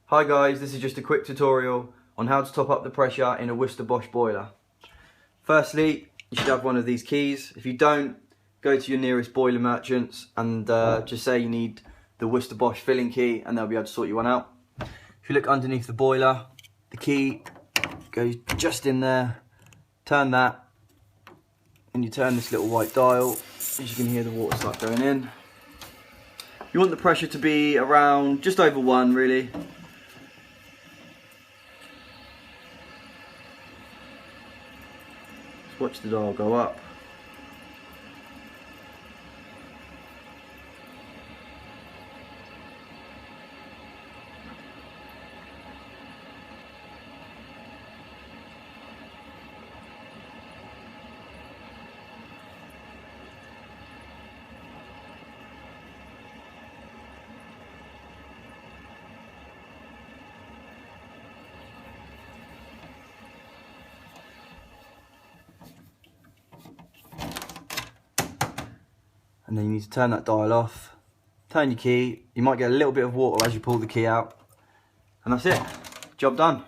Hi guys, this is just a quick tutorial on how to top up the pressure in a Worcester Bosch boiler. Firstly, you should have one of these keys. If you don't, go to your nearest boiler merchants and just say you need the Worcester Bosch filling key and they'll be able to sort you one out. If you look underneath the boiler, the key goes just in there. Turn that and you turn this little white dial. As you can hear, the water start going in. You want the pressure to be around just over 1 really. Watch the dial go up. And then you need to turn that dial off, turn your key. You might get a little bit of water as you pull the key out, and that's it, job done.